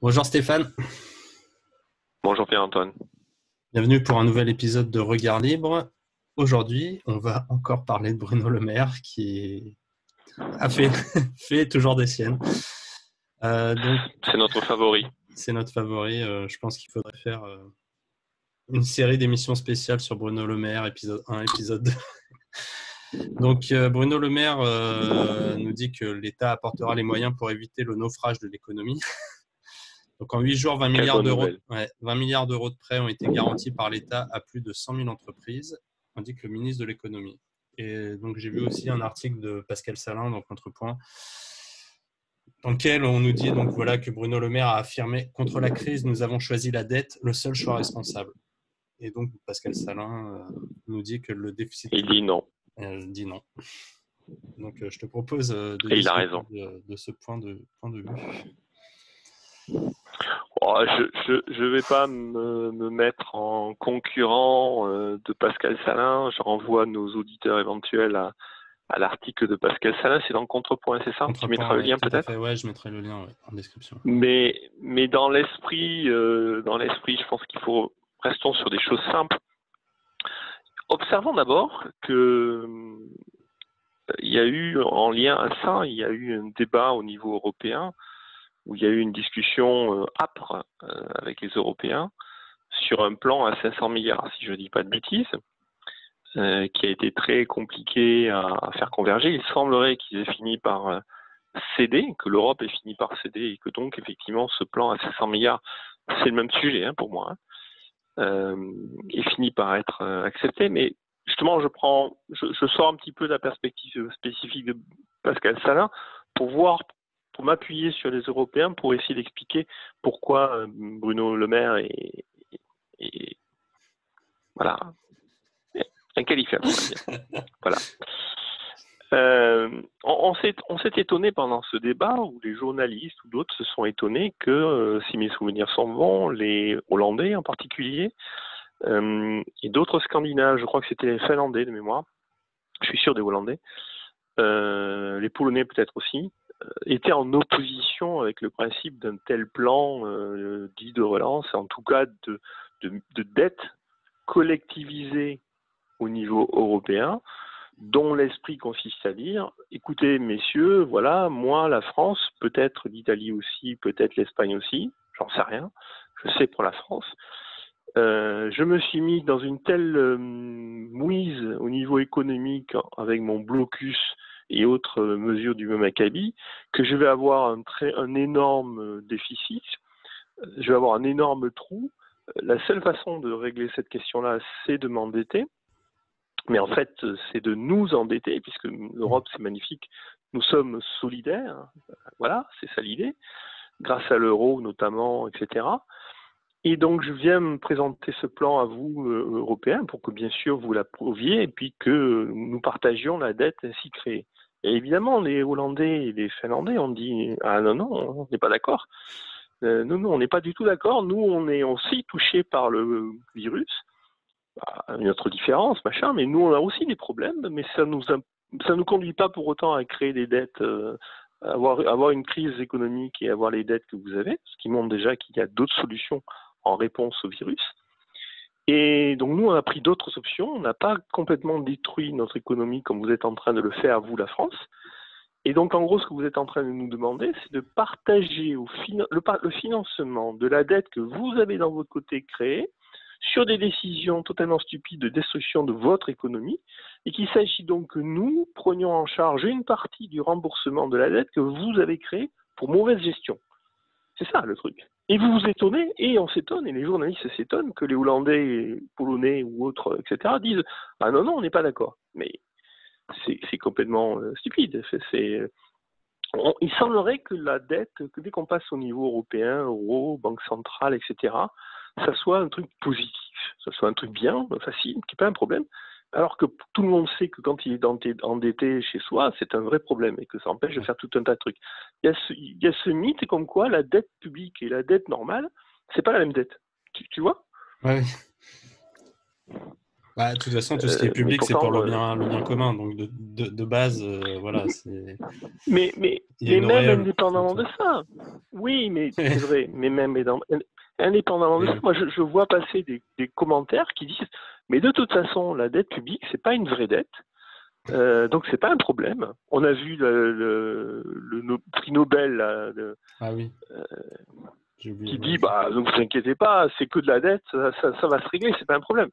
Bonjour Stéphane, Bonjour Pierre-Antoine. bienvenue pour un nouvel épisode de Regard Libre. Aujourd'hui, on va encore parler de Bruno Le Maire qui a fait, fait toujours des siennes. Donc, C'est notre favori. c'est notre favori. Je pense qu'il faudrait faire une série d'émissions spéciales sur Bruno Le Maire, épisode 1, épisode 2. Donc, Bruno Le Maire nous dit que l'État apportera les moyens pour éviter le naufrage de l'économie. Donc en 8 jours, 20 Quelle milliards bonne d'euros, nouvelle. ouais, 20 milliards d'euros de prêts ont été garantis par l'État à plus de 100 000 entreprises, indique le ministre de l'économie. Et donc j'ai vu aussi un article de Pascal Salin dans Contrepoint, dans lequel on nous dit donc voilà que Bruno Le Maire a affirmé contre la crise, nous avons choisi la dette, le seul choix responsable. Et donc Pascal Salin nous dit que le déficit Il dit public non. dit non. Donc je te propose de Et il a discuter raison. de ce point de vue. Oh, je vais pas me mettre en concurrent de Pascal Salin. Je renvoie nos auditeurs éventuels à l'article de Pascal Salin. C'est dans Contrepoint, c'est ça? Tu mettras Contrepoint, le ouais, lien tout à fait. peut-être? Ouais, je mettrai le lien ouais, en description. Mais dans l'esprit, je pense qu'il faut restons sur des choses simples. Observons d'abord que il y a eu en lien à ça, il y a eu un débat au niveau européen où il y a eu une discussion âpre avec les Européens sur un plan à 500 milliards, si je ne dis pas de bêtises, qui a été très compliqué à faire converger. Il semblerait qu'ils aient fini par céder, que l'Europe ait fini par céder et que donc effectivement ce plan à 500 milliards, c'est le même sujet pour moi, est fini par être accepté. Mais justement, je sors un petit peu de la perspective spécifique de Pascal Salin pour voir, pour m'appuyer sur les Européens, pour essayer d'expliquer pourquoi Bruno Le Maire est voilà, inqualifiable, on va dire. Voilà. On s'est étonné pendant ce débat où les journalistes ou d'autres se sont étonnés que, si mes souvenirs sont bons, les Hollandais en particulier, et d'autres Scandinaves, je crois que c'était les Finlandais de mémoire, je suis sûr des Hollandais, les Polonais peut-être aussi, étaient en opposition avec le principe d'un tel plan dit de relance, en tout cas de dette collectivisée au niveau européen, dont l'esprit consiste à dire, écoutez messieurs, voilà, moi la France, peut-être l'Italie aussi, peut-être l'Espagne aussi, j'en sais rien, je sais pour la France, je me suis mis dans une telle mouise au niveau économique avec mon blocus et autres mesures du même acabit que je vais avoir un énorme déficit, je vais avoir un énorme trou. La seule façon de régler cette question-là, c'est de m'endetter. Mais en fait, c'est de nous endetter, puisque l'Europe, c'est magnifique. Nous sommes solidaires, voilà, c'est ça l'idée, grâce à l'euro notamment, etc. Et donc, je viens me présenter ce plan à vous, Européens, pour que bien sûr vous l'approuviez et puis que nous partagions la dette ainsi créée. Et évidemment, les Hollandais et les Finlandais ont dit ah non, non, on n'est pas d'accord. Non, on n'est pas du tout d'accord. Nous, on est aussi touchés par le virus. Une autre différence, machin, mais nous, on a aussi des problèmes, mais ça nous conduit pas pour autant à créer des dettes, avoir une crise économique et avoir les dettes que vous avez, ce qui montre déjà qu'il y a d'autres solutions en réponse au virus. Et donc nous, on a pris d'autres options. On n'a pas complètement détruit notre économie comme vous êtes en train de le faire, vous, la France. Et donc, en gros, ce que vous êtes en train de nous demander, c'est de partager le financement de la dette que vous avez dans votre côté créée sur des décisions totalement stupides de destruction de votre économie, et qu'il s'agit donc que nous prenions en charge une partie du remboursement de la dette que vous avez créée pour mauvaise gestion. C'est ça le truc. Et vous vous étonnez, et on s'étonne, et les journalistes s'étonnent que les Hollandais, Polonais ou autres, etc., disent « Ah non, non, on n'est pas d'accord ». Mais c'est complètement stupide. Il semblerait que la dette, que dès qu'on passe au niveau européen, euro, banque centrale, etc., ça soit un truc positif, ça soit un truc bien, facile, qui n'est pas un problème, alors que tout le monde sait que quand il est endetté chez soi, c'est un vrai problème et que ça empêche de faire tout un tas de trucs. Il y a ce mythe comme quoi la dette publique et la dette normale, c'est pas la même dette. Tu vois? Ouais, Bah, de toute façon, tout ce qui est Mais public, c'est pour pourtant, le bien commun. Donc, de base, voilà, mais, mais, il y a mais une même auréole indépendamment de autour. ça, oui, mais c'est vrai, mais même indépendamment de ça, Oui, moi je vois passer des commentaires qui disent, mais de toute façon, la dette publique, c'est pas une vraie dette, donc c'est pas un problème. On a vu le prix Nobel là, ah oui, j'ai oublié. qui Ouais, dit, bah, ne vous inquiétez pas, c'est que de la dette, ça va se régler, c'est pas un problème.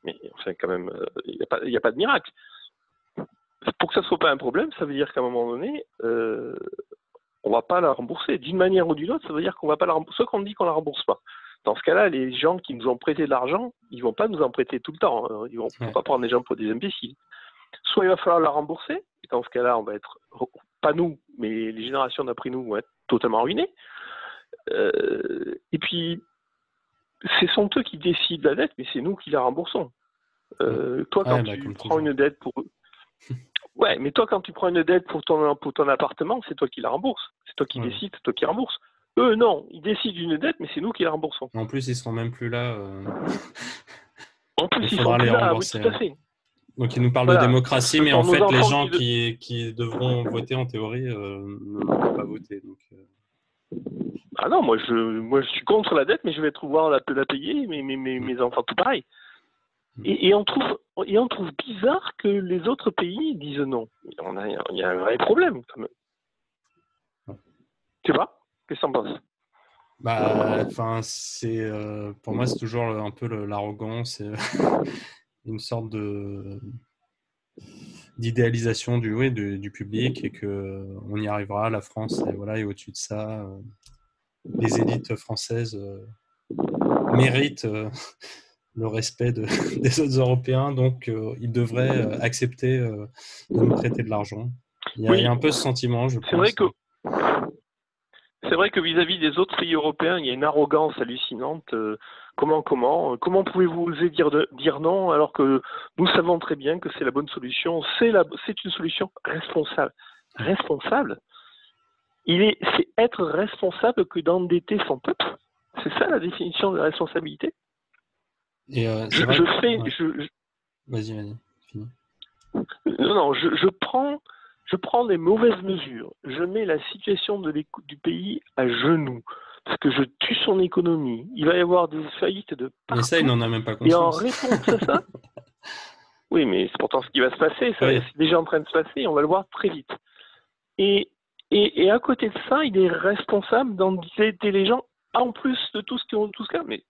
Mais enfin, quand même, il y a pas de miracle. Pour que ça soit pas un problème, ça veut dire qu'à un moment donné, on va pas la rembourser. D'une manière ou d'une autre, ça veut dire qu'on va pas la rembourser, soit qu'on dit qu'on la rembourse pas. Dans ce cas-là, les gens qui nous ont prêté de l'argent, ils vont pas nous en prêter tout le temps. Hein. Ils vont ouais. pas prendre les gens pour des imbéciles. Soit il va falloir la rembourser, et dans ce cas-là, on va être, pas nous, mais les générations d'après nous vont être totalement ruinées. Et puis, ce sont eux qui décident la dette, mais c'est nous qui la remboursons. Toi, quand Ouais, bah, tu comme prends toujours. une dette pour... Ouais, mais toi, quand tu prends une dette pour ton appartement, c'est toi qui la rembourses. C'est toi qui Ouais. décides, c'est toi qui rembourses. Eux, non, ils décident d'une dette, mais c'est nous qui la remboursons. En plus, ils seront même plus là. En plus, Il ils sont faudra plus les là. Ah oui, rembourser. tout à Ouais. fait. Donc, ils nous parlent de Voilà. démocratie, Ce mais sont en nos fait, les enfants gens qui... qui devront voter en théorie ne vont pas voter. Donc, Ah non, moi, je suis contre la dette, mais je vais pouvoir la payer, mes enfants, tout pareil. Et on trouve bizarre que les autres pays disent non. Il y a un vrai problème, quand même. Tu vois? Qu'est-ce que t'en penses? bah, enfin, pour moi, c'est toujours un peu l'arrogance, et, une sorte d'idéalisation du public et que on y arrivera. La France, et voilà, est au-dessus de ça. Les élites françaises méritent le respect des autres Européens, donc ils devraient accepter de nous prêter de l'argent. Il y a Oui, un peu ce sentiment, je c'est vrai pense. que c'est vrai que vis-à-vis des autres pays européens, il y a une arrogance hallucinante. Comment pouvez-vous oser dire non alors que nous savons très bien que c'est la bonne solution. C'est une solution responsable. Responsable. C'est être responsable que d'endetter son peuple. C'est ça la définition de la responsabilité. Et Je, c'est vrai je que... fais, Ouais. je, Vas-y, finis. Non, non, je prends des mauvaises mesures. Je mets la situation du pays à genoux. Parce que je tue son économie. Il va y avoir des faillites de Mais ça, il partout. n'en a même pas Et en conscience. réponse à ça, oui, mais c'est pourtant ce qui va se passer. Oui. C'est déjà en train de se passer. On va le voir très vite. Et, et à côté de ça, il est responsable d'endetter les gens, en plus de tout ce cas. Mais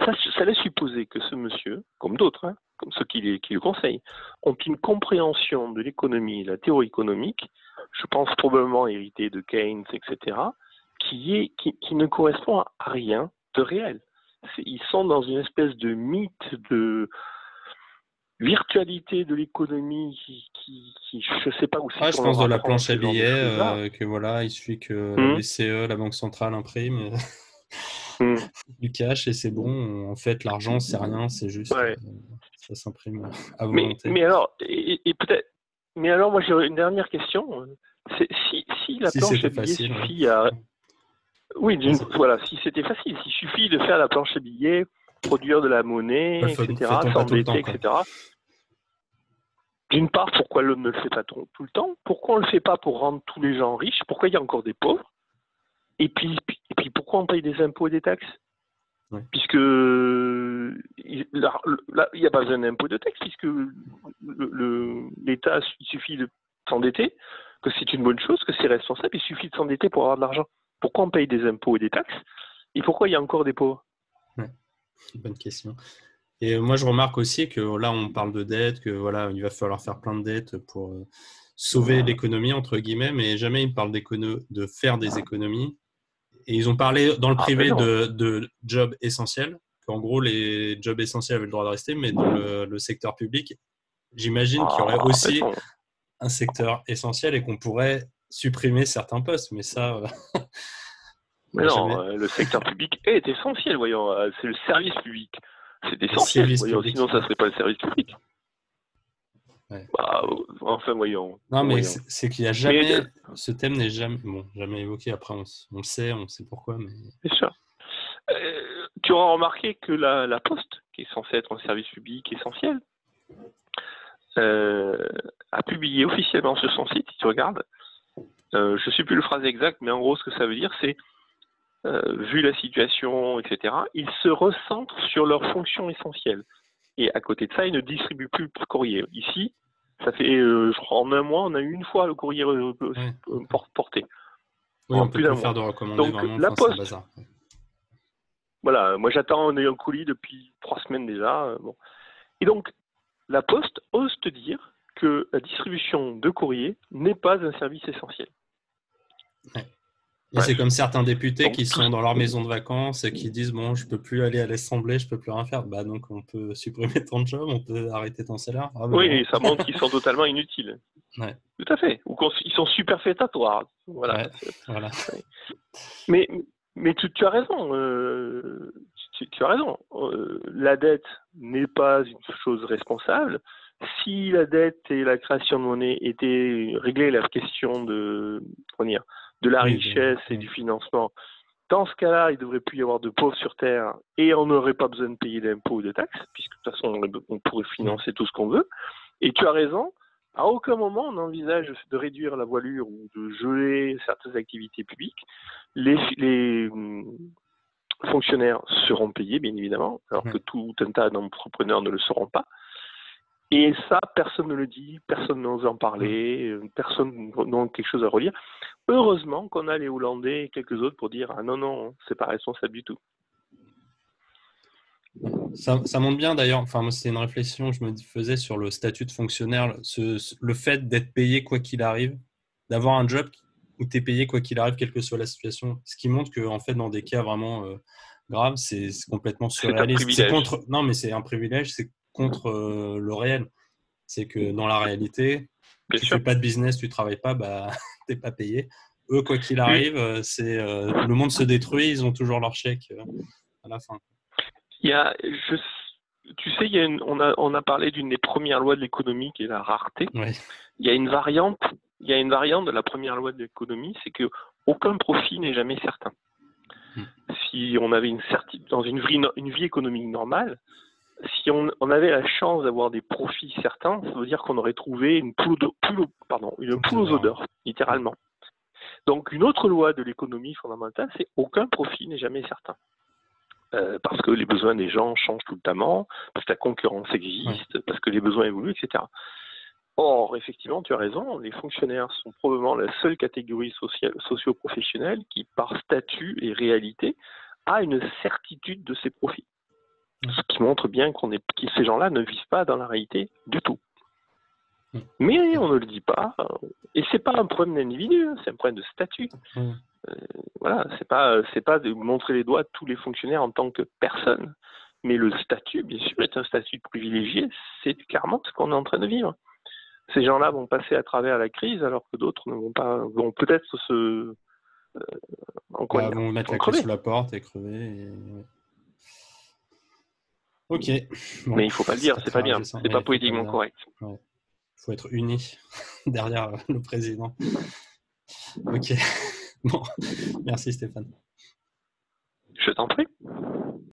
ça laisse supposer que ce monsieur, comme d'autres, hein, comme ceux qui le conseillent, ont une compréhension de l'économie, la théorie économique, je pense probablement héritée de Keynes, etc., qui ne correspond à rien de réel. Ils sont dans une espèce de mythe de virtualité de l'économie je ne sais pas où c'est Ah, je qu'on pense leur de la apprend planche à ce genre de billets, choses-là. que voilà, il suffit que la Hum, BCE, la Banque centrale, imprime hum. du cash et c'est bon. En fait, l'argent, c'est rien, c'est juste, Ouais. ça s'imprime à volonté. Mais alors, et peut-être, mais alors moi j'ai une dernière question. Si la Si planche c'était à billets facile, oui. suffit à, oui, Vas-y. voilà, si c'était facile, s'il suffit de faire la planche à billets, produire de la monnaie, etc., Fait-on pas tout le s'endetter, temps, quoi. etc. D'une part, pourquoi l'homme ne le fait pas tout le temps? Pourquoi on ne le fait pas pour rendre tous les gens riches? Pourquoi il y a encore des pauvres? Et puis pourquoi on paye des impôts et des taxes? Ouais. Puisque il n'y a pas besoin d'impôts et de taxes, puisque l'État, il suffit de s'endetter, que c'est une bonne chose, que c'est responsable, il suffit de s'endetter pour avoir de l'argent. Pourquoi on paye des impôts et des taxes? Et pourquoi il y a encore des pauvres? Ouais. Bonne question. Et moi, je remarque aussi que là, on parle de dette, que voilà, il va falloir faire plein de dettes pour sauver l'économie, entre guillemets, mais jamais ils parlent de faire des économies. Et ils ont parlé dans le Ah ben privé non. de jobs essentiels, qu'en gros, les jobs essentiels avaient le droit de rester, mais dans le secteur public, j'imagine qu'il y aurait Ah ben aussi non. un secteur essentiel et qu'on pourrait supprimer certains postes, mais ça, Mais non, jamais. le secteur public est essentiel, voyons. C'est le service public. C'est Le essentiel, service voyons. public. Sinon, ça ne serait pas le service public. Ouais. Bah, enfin, voyons. Non, mais Voyons. c'est qu'il n'y a Mais, jamais, ce thème n'est jamais, bon, jamais évoqué. Après, on le sait pourquoi, mais bien sûr. Tu auras remarqué que la Poste, qui est censé être un service public essentiel, a publié officiellement sur son site, si tu regardes, je ne sais plus le phrase exact, mais en gros, ce que ça veut dire, c'est vu la situation, etc., ils se recentrent sur leurs fonctions essentielles. Et à côté de ça, ils ne distribuent plus le courrier. Ici, ça fait, je crois, en un mois, on a eu une fois le courrier porté. Oui, on peut plus faire de recommandés, donc, vraiment, la Poste, c'est bazar. Voilà, moi j'attends un colis depuis 3 semaines déjà. Bon. Et donc, la Poste ose te dire que la distribution de courrier n'est pas un service essentiel. Ouais. Et c'est comme certains députés qui sont dans leur maison de vacances et qui disent bon, je peux plus aller à l'Assemblée, je peux plus rien faire. Bah donc on peut supprimer ton job, on peut arrêter ton salaire. Ah, oui, et ça montre qu'ils sont totalement inutiles. Ouais. Tout à fait. Ou qu'ils sont superfétatoires. Voilà. Ouais, voilà. Mais tu as raison. Tu as raison. La dette n'est pas une chose responsable. Si la dette et la création de monnaie étaient réglées la question de la richesse et du financement, dans ce cas-là, il ne devrait plus y avoir de pauvres sur Terre et on n'aurait pas besoin de payer d'impôts ou de taxes, puisque de toute façon, on pourrait financer tout ce qu'on veut. Et tu as raison, à aucun moment on envisage de réduire la voilure ou de geler certaines activités publiques. Les fonctionnaires seront payés, bien évidemment, alors que tout un tas d'entrepreneurs ne le seront pas. Et ça, personne ne le dit, personne n'ose en parler, personne n'a quelque chose à relire. Heureusement qu'on a les Hollandais et quelques autres pour dire « Ah non, c'est pas responsable du tout ». Ça montre bien d'ailleurs, enfin moi c'était une réflexion que je me faisais sur le statut de fonctionnaire, le fait d'être payé quoi qu'il arrive, d'avoir un job où tu es payé quoi qu'il arrive, quelle que soit la situation, ce qui montre que en fait dans des cas vraiment graves, c'est complètement surréaliste. C'est non mais c'est un privilège, c'est contre le réel. C'est que dans la réalité, tu fais pas de business, tu travailles pas, bah t'es pas payé. Eux quoi qu'il arrive, c'est le monde se détruit, ils ont toujours leur chèque à la fin. Tu sais, on a parlé d'une des premières lois de l'économie qui est la rareté. Ouais. Il y a une variante de la première loi de l'économie, c'est que aucun profit n'est jamais certain. Si on avait dans une vie économique normale, si on avait la chance d'avoir des profits certains, ça veut dire qu'on aurait trouvé une poule aux odeurs, littéralement. Donc une autre loi de l'économie fondamentale, c'est aucun profit n'est jamais certain. Parce que les besoins des gens changent tout le temps, parce que la concurrence existe, parce que les besoins évoluent, etc. Or, effectivement, tu as raison, les fonctionnaires sont probablement la seule catégorie socio-professionnelle qui, par statut et réalité, a une certitude de ses profits. Ce qui montre bien que ces gens-là ne vivent pas dans la réalité du tout. Mais on ne le dit pas, et c'est pas un problème d'individu, c'est un problème de statut. Voilà, c'est pas de montrer les doigts à tous les fonctionnaires en tant que personne, mais le statut, bien sûr, est un statut privilégié, c'est clairement ce qu'on est en train de vivre. Ces gens-là vont passer à travers la crise, alors que d'autres ne vont pas, vont peut-être vont mettre la clé sous la porte et crever. Ok. Bon, mais il faut pas le dire, c'est pas bien, c'est pas politiquement correct. Il faut être uni derrière le président. Ok. Bon, merci Stéphane. Je t'en prie.